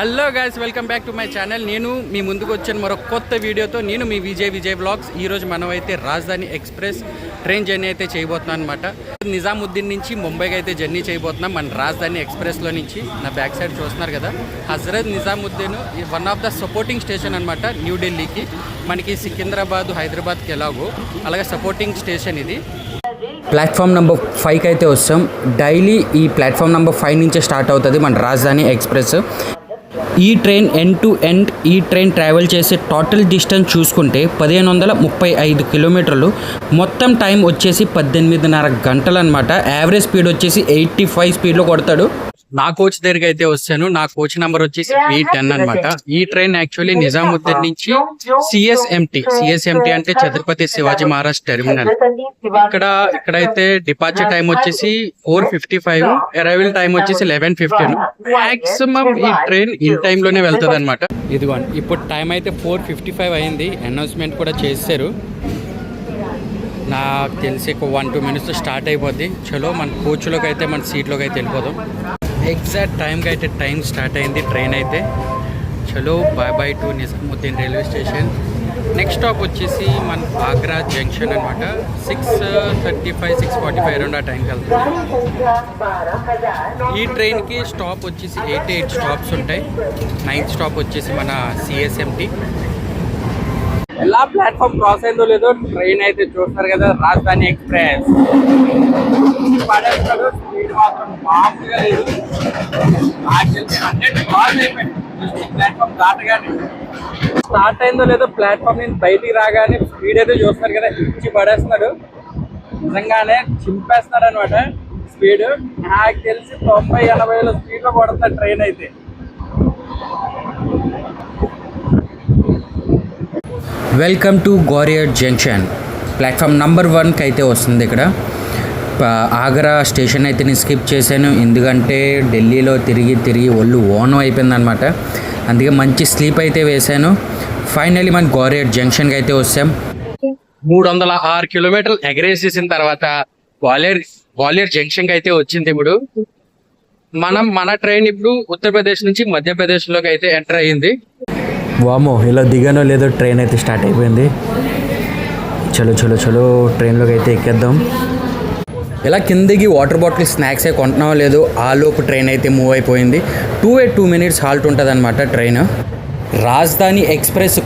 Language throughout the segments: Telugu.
Hello guys, welcome back to my channel. నేను మీ ముందుకు వచ్చాను మరో కొత్త వీడియోతో. నేను మీ విజయ్ వ్లాగ్స్. ఈరోజు మనం అయితే రాజధాని ఎక్స్ప్రెస్ ట్రైన్ జర్నీ అయితే చేయబోతున్నాం అనమాట. నిజాముద్దీన్ నుంచి ముంబైకి అయితే జర్నీ చేయబోతున్నాం మన రాజధాని ఎక్స్ప్రెస్లో నుంచి. నా బ్యాక్ సైడ్ చూస్తున్నారు కదా, Hazrat Nizamuddin one of the supporting station అనమాట న్యూఢిల్లీకి. మనకి సికింద్రాబాద్, హైదరాబాద్కి ఎలాగో అలాగే సపోర్టింగ్ స్టేషన్ ఇది. ప్లాట్ఫామ్ నెంబర్ 5కి అయితే వస్తాం. డైలీ ఈ ప్లాట్ఫామ్ నెంబర్ 5 నుంచే స్టార్ట్ అవుతుంది మన రాజధాని ఎక్స్ప్రెస్. ఈ ట్రైన్ ఎండ్ టు ఎండ్ ఈ ట్రైన్ ట్రావెల్ చేసే టోటల్ డిస్టెన్స్ చూసుకుంటే 1535 కిలోమీటర్లు. మొత్తం టైం వచ్చేసి 18.5 గంటలు అనమాట. యావరేజ్ స్పీడ్ వచ్చేసి 85 స్పీడ్లో కొడతాడు. నా కోచ్ దగ్గరికి అయితే వస్తాను. నా కోచ్ నెంబర్ వచ్చేసి B10 అనమాట. ఈ ట్రైన్ యాక్చువల్లీ నిజాముద్దీన్ నుంచి సిఎస్ఎంటి అంటే ఛత్రపతి శివాజీ మహారాజ్ టెర్మినల్. ఇక్కడైతే డిపార్చర్ టైం వచ్చేసి 4:55, అరైవల్ టైం వచ్చేసి 11:15. మాక్సిమం ఈ ట్రైన్ ఇన్ టైమ్ లోనే వెళ్తుంది అనమాట. ఇదిగోండి, ఇప్పుడు టైం అయితే 4:55 అయింది. అనౌన్స్మెంట్ కూడా చేశారు. నాకు తెలిసి ఒక 1-2 మినిట్స్ స్టార్ట్ అయిపోద్ది. చలో మన కోచ్లోకి అయితే మన సీట్లోకి అయితే వెళ్ళిపోదాం. ఎగ్జాక్ట్ టైంకి అయితే ట్రైన్ స్టార్ట్ అయింది. ట్రైన్ అయితే చలో bye to Nizamuddin railway station. Next stop వచ్చేసి మన ఆగ్రా జంక్షన్ అనమాట. 6:35, 6:45 అరౌండ్ ఆ టైంకి వెళ్తుంది. ఈ ట్రైన్కి స్టాప్ వచ్చేసి 8 స్టాప్స్ ఉంటాయి. 9th స్టాప్ వచ్చేసి మన సిఎస్ఎంటి. ఎలా ప్లాట్ఫామ్ క్రాస్ అయిందో లేదో ట్రైన్ అయితే చూస్తారు కదా, రాజధాని ఎక్స్ప్రెస్ పడేస్తాడు. స్పీడ్ మాత్రం మామూలుగా లేదు. ప్లాట్ఫామ్ దాటగానే స్టార్ట్ అయిందో లేదో ప్లాట్ఫామ్ నుంచి బయటికి రాగానే స్పీడ్ అయితే చూస్తారు కదా, ఇచ్చి పడేస్తున్నాడు. నిజంగానే చింపేస్తున్నాడు అనమాట స్పీడ్. నాకు తెలిసి 90-80 స్పీడ్లో కొడుతున్నాడు ట్రైన్ అయితే. Welcome to Gwalior junction. Platform number 1కి అయితే వస్తుంది. ఇక్కడ ఆగ్రా స్టేషన్ అయితే నేను స్కిప్ చేశాను, ఎందుకంటే ఢిల్లీలో తిరిగి ఒళ్ళు ఓనం అయిపోయింది అనమాట. అందుకే మంచి స్లీప్ అయితే వేశాను. ఫైనల్లీ మన గ్వాలియర్ జంక్షన్కి అయితే వస్తాం. 306 కిలోమీటర్లు ఎగరేసేసిన తర్వాత గ్వాలియర్ జంక్షన్కి అయితే వచ్చింది. ఇప్పుడు మన ట్రైన్ ఇప్పుడు ఉత్తరప్రదేశ్ నుంచి మధ్యప్రదేశ్లోకి అయితే ఎంటర్ అయ్యింది. వామో, ఇలా దిగానో లేదో ట్రైన్ అయితే స్టార్ట్ అయిపోయింది. చలో ట్రైన్లోకి అయితే ఎక్కేద్దాం. ఇలా కిందికి వాటర్ బాటిల్ స్నాక్స్ అయితే కొంటున్నామో లేదు, ఆ లోపు ట్రైన్ అయితే మూవ్ అయిపోయింది. 2 మినిట్స్ హాల్ట్ ఉంటుంది అనమాట ట్రైన్. రాజధాని ఎక్స్ప్రెస్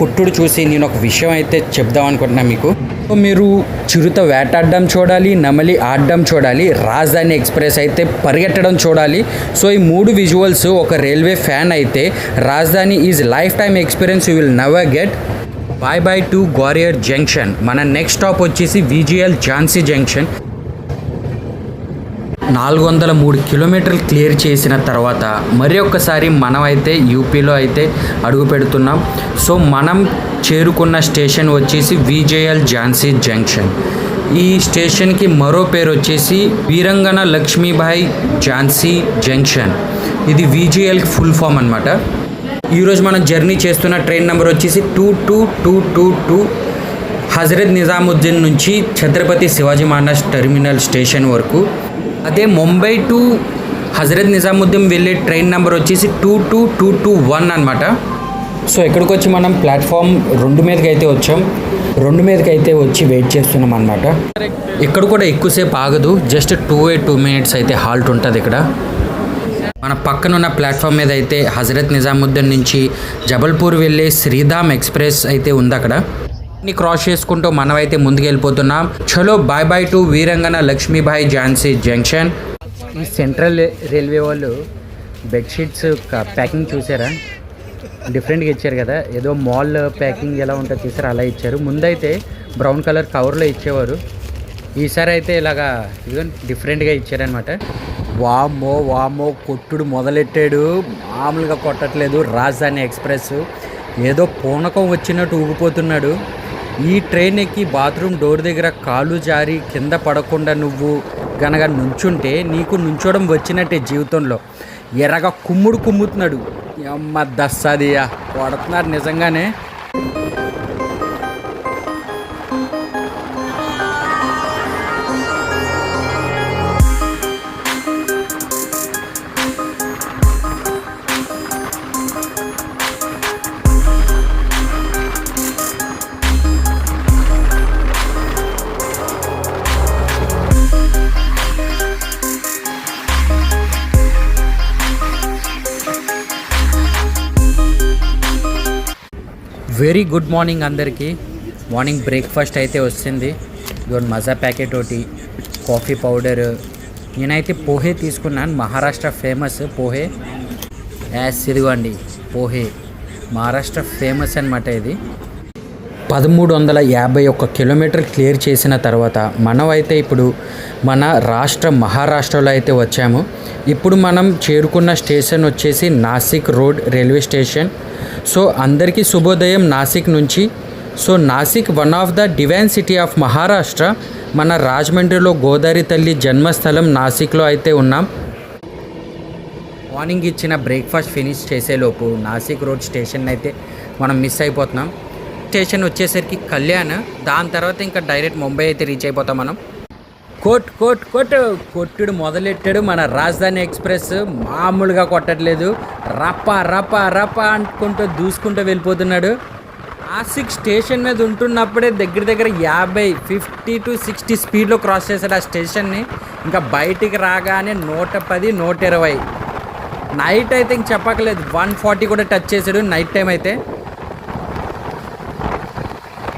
కొట్టుడు చూసి నేను ఒక విషయం అయితే చెప్దాం అనుకుంటున్నాను మీకు. మీరు చిరుత వేటాడడం చూడాలి, నెమలి ఆడడం చూడాలి, రాజధాని ఎక్స్ప్రెస్ అయితే పరిగెట్టడం చూడాలి. సో ఈ 3 విజువల్స్ ఒక రైల్వే ఫ్యాన్ అయితే రాజధాని is life time experience you will never get. By to Gwalior junction. మన నెక్స్ట్ స్టాప్ వచ్చేసి VGL ఝాన్సీ జంక్షన్. 403 కిలోమీటర్లు క్లియర్ చేసిన తర్వాత మరి ఒక్కసారి మనం అయితే యూపీలో అయితే అడుగు పెడుతున్నాం. సో మనం చేరుకున్న స్టేషన్ వచ్చేసి VGL ఝాన్సీ జంక్షన్. ఈ స్టేషన్కి మరో పేరు వచ్చేసి వీరంగన లక్ష్మీబాయి ఝాన్సీ జంక్షన్. ఇది VGLకి ఫుల్ ఫామ్ అనమాట. ఈరోజు మనం జర్నీ చేస్తున్న ట్రైన్ నెంబర్ వచ్చేసి 22222 హజరత్ నిజాముద్దీన్ నుంచి ఛత్రపతి శివాజీ మహారాజ్ టెర్మినల్ స్టేషన్ వరకు. అదే ముంబై టు హజరత్ నిజాముద్దీన్ వెళ్ళే ట్రైన్ నెంబర్ వచ్చేసి 22221 అనమాట. సో ఇక్కడికి వచ్చి మనం ప్లాట్ఫామ్ 2 మీదకి అయితే వచ్చాం. 2 మీదకి అయితే వచ్చి వెయిట్ చేస్తున్నాం అనమాట. ఇక్కడ కూడా ఎక్కువసేపు ఆగదు, జస్ట్ 2 మినిట్స్ అయితే హాల్ట్ ఉంటుంది ఇక్కడ. మన పక్కన ఉన్న ప్లాట్ఫామ్ మీద అయితే హజరత్ నిజాముద్దీన్ నుంచి జబల్పూర్ వెళ్ళే శ్రీధామ్ ఎక్స్ప్రెస్ అయితే ఉంది. అక్కడ క్రాస్ చేసుకుంటూ మనం అయితే ముందుకు వెళ్ళిపోతున్నాం. చలో bye to Veerangana Lakshmibai Jhansi junction. ఈ సెంట్రల్ రైల్వే వాళ్ళు బెడ్షీట్స్ ప్యాకింగ్ చూసారా, డిఫరెంట్గా ఇచ్చారు కదా. ఏదో మాల్ ప్యాకింగ్ ఎలా ఉంటుందో చూసారా, అలా ఇచ్చారు. ముందైతే బ్రౌన్ కలర్ కవర్లో ఇచ్చేవారు, ఈసారి అయితే ఇలాగా డిఫరెంట్గా ఇచ్చారనమాట. వామో కొట్టుడు మొదలెట్టాడు, మామూలుగా కొట్టట్లేదు. రాజధాని ఎక్స్ప్రెస్ ఏదో పూనకం వచ్చినట్టు ఊగిపోతున్నాడు. ఈ ట్రైన్ ఎక్కి బాత్రూమ్ డోర్ దగ్గర కాలు జారి కింద పడకుండా నువ్వు గనక నుంచుంటే నీకు నుంచోవడం వచ్చినట్టే జీవితంలో. ఎర్రగా కుమ్ముతున్నాడు. అమ్మ దస్సాదియా కొడుతున్నారు నిజంగానే. వెరీ గుడ్ మార్నింగ్ అందరికీ. మార్నింగ్ బ్రేక్ఫాస్ట్ అయితే వస్తుంది. ఇదిగోండి మజా ప్యాకెట్ ఒకటి, కాఫీ పౌడర్. నేనైతే పోహే తీసుకున్నాను. మహారాష్ట్ర ఫేమస్ పోహే. ఇదిగోండి పోహే, మహారాష్ట్ర ఫేమస్ అనమాట. ఇది 1351 కిలోమీటర్ క్లియర్ చేసిన తర్వాత మనమైతే ఇప్పుడు మన మహారాష్ట్రలో అయితే వచ్చాము. ఇప్పుడు మనం చేరుకున్న స్టేషన్ వచ్చేసి Nashik road railway station. So అందరికీ శుభోదయం నాసిక్ నుంచి. So Nashik one of the divine city of Maharashtra. మన రాజమండ్రిలో గోదావరి తల్లి జన్మస్థలం నాసిక్లో అయితే ఉన్నాం. మార్నింగ్ ఇచ్చిన బ్రేక్ఫాస్ట్ ఫినిష్ చేసేలోపు నాసిక్ రోడ్ స్టేషన్ అయితే మనం మిస్ అయిపోతున్నాం. స్టేషన్ వచ్చేసరికి కళ్యాణ్. దాని తర్వాత ఇంకా డైరెక్ట్ ముంబై అయితే రీచ్ అయిపోతాం మనం. కొట్టుడు మొదలెట్టాడు మన రాజధాని ఎక్స్ప్రెస్. మామూలుగా కొట్టట్లేదు. రప్ప అనుకుంటూ దూసుకుంటూ వెళ్ళిపోతున్నాడు. నాసిక్ స్టేషన్ మీద ఉంటున్నప్పుడే దగ్గర 50 to 60 స్పీడ్లో క్రాస్ చేశాడు ఆ స్టేషన్ని. ఇంకా బయటికి రాగానే 110, 120. నైట్ అయితే ఇంక చెప్పకలేదు, 140 కూడా టచ్ చేశాడు నైట్ టైం అయితే.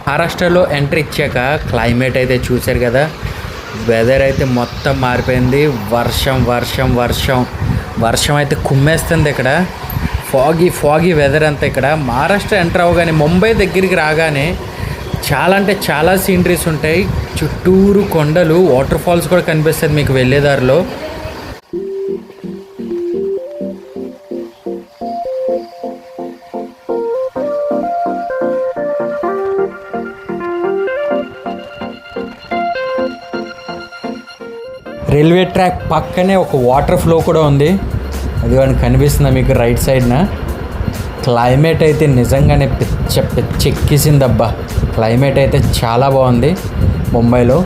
మహారాష్ట్రలో ఎంట్రీ ఇచ్చాక క్లైమేట్ అయితే చూశారు కదా. వెదర్ అయితే మొత్తం మారిపోయింది. వర్షం అయితే కుమ్మేస్తుంది ఇక్కడ. ఫాగీ వెదర్ అంతా ఇక్కడ. మహారాష్ట్ర ఎంటర్ అవ్వగానే ముంబై దగ్గరికి రాగానే చాలా అంటే చాలా సీనరీస్ ఉంటాయి. చుట్టూరు కొండలు, వాటర్ ఫాల్స్ కూడా కనిపిస్తుంది మీకు వెళ్ళేదారిలో. రైల్వే ట్రాక్ పక్కనే ఒక వాటర్ ఫ్లో కూడా ఉంది. అది కనిపిస్తుందా మీకు రైట్ సైడ్న. క్లైమేట్ అయితే నిజంగానే పిచ్చెక్కిసిందబ్బా. క్లైమేట్ అయితే చాలా బాగుంది ముంబైలో.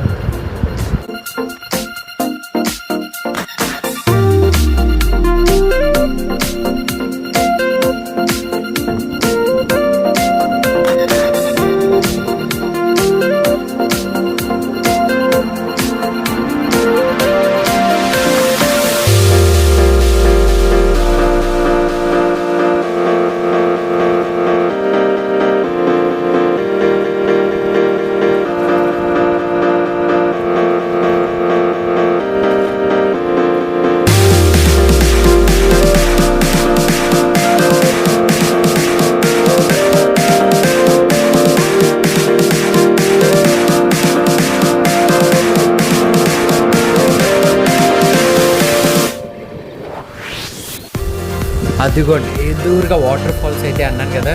అదిగోండి ఎదురుగా వాటర్ ఫాల్స్ అయితే అన్నాను కదా.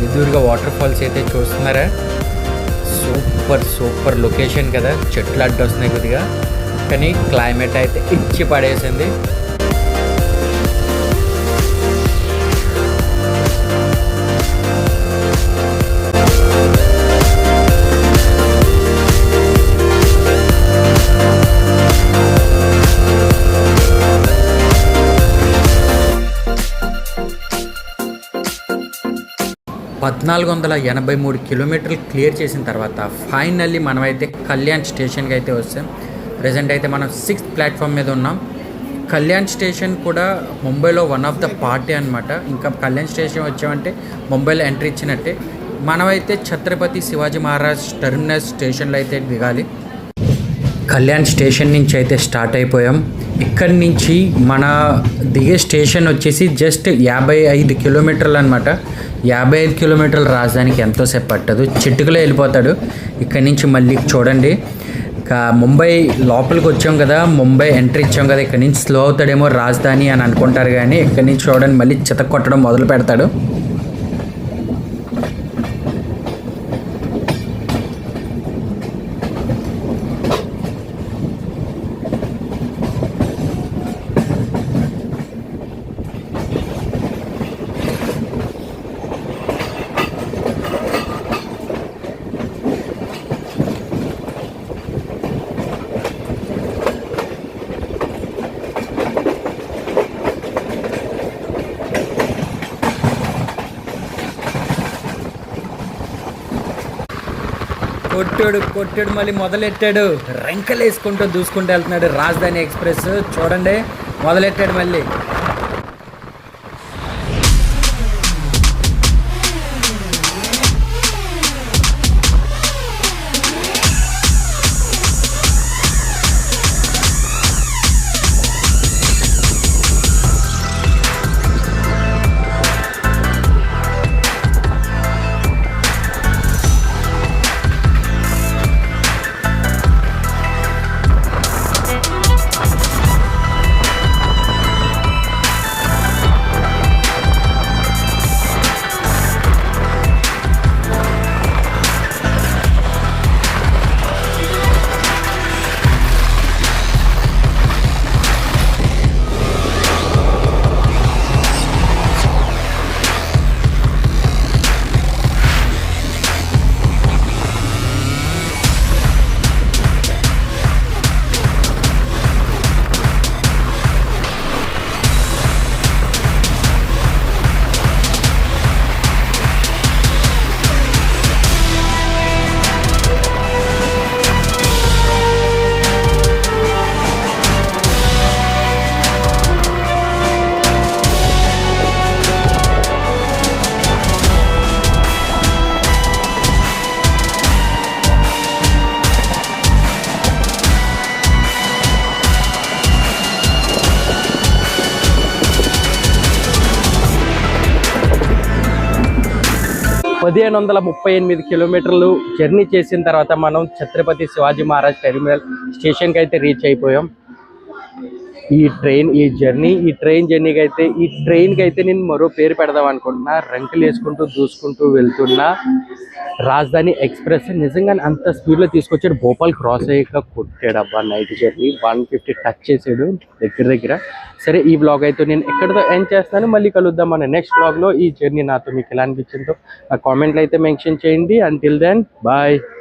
ఎదురుగా వాటర్ ఫాల్స్ అయితే చూస్తున్నారా. సూపర్ లొకేషన్ కదా. చెట్లు అడ్డు వస్తున్నాయి కొద్దిగా, కానీ క్లైమేట్ అయితే ఇచ్చి పడేసింది. (1483 కిలోమీటర్లు క్లియర్ చేసిన తర్వాత ఫైనల్లీ మనమైతే కళ్యాణ్ స్టేషన్కి అయితే వస్తాం. ప్రజెంట్ అయితే మనం 6th ప్లాట్ఫామ్ మీద ఉన్నాం. కళ్యాణ్ స్టేషన్ కూడా ముంబైలో వన్ ఆఫ్ ద పార్టీ అనమాట. ఇంకా కళ్యాణ్ స్టేషన్ వచ్చామంటే ముంబైలో ఎంట్రీ ఇచ్చినట్టే. మనమైతే ఛత్రపతి శివాజీ మహారాజ్ టెర్మినస్ స్టేషన్లో అయితే దిగాలి. కళ్యాణ్ స్టేషన్ నుంచి అయితే స్టార్ట్ అయిపోయాం. ఇక్కడి నుంచి మన దిగే స్టేషన్ వచ్చేసి జస్ట్ 55 కిలోమీటర్లు అనమాట. 55 కిలోమీటర్ల రాజధానికి ఎంతోసేపు పట్టదు, చిట్టుకులో వెళ్ళిపోతాడు. ఇక్కడి నుంచి మళ్ళీ చూడండి, ముంబై లోపలికి వచ్చాం కదా, ముంబై ఎంట్రీ ఇచ్చాం కదా. ఇక్కడి నుంచి స్లో అవుతాడేమో రాజధాని అని అనుకుంటారు, కానీ ఇక్కడి నుంచి చూడండి మళ్ళీ చితక్ కొట్టడం మొదలు పెడతాడు. కొట్టాడు మళ్ళీ మొదలెట్టాడు. రెంకలు వేసుకుంటూ దూసుకుంటూ వెళ్తున్నాడు రాజధాని ఎక్స్ప్రెస్. చూడండి మొదలెట్టాడు మళ్ళీ. 1538 కిలోమీటర్లు జర్నీ చేసిన తర్వాత మనం ఛత్రపతి శివాజీ మహారాజ్ టెర్మినల్ స్టేషన్కి అయితే రీచ్ అయిపోయాం. ఈ ట్రైన్ జర్నీకి అయితే నేను మరో పేరు పెడదాం అనుకుంటున్నా. రంకులు వేసుకుంటూ దూసుకుంటూ వెళ్తున్న రాజధాని ఎక్స్ప్రెస్. నిజంగానే అంత స్పీడ్లో తీసుకొచ్చాడు. భోపాల్ క్రాస్ అయ్యాక కొట్టాడు అబ్బా. నైట్ జర్నీ 150 టచ్ చేసాడు దగ్గర. సరే, ఈ బ్లాగ్ అయితే నేను ఎక్కడితో ఎండ్ చేస్తాను. మళ్ళీ కలుద్దాం మన నెక్స్ట్ బ్లాగ్లో. ఈ జర్నీ నాతో మీకు ఎలా అనిపించిందో నా కామెంట్లు అయితే మెన్షన్ చేయండి. Until then bye.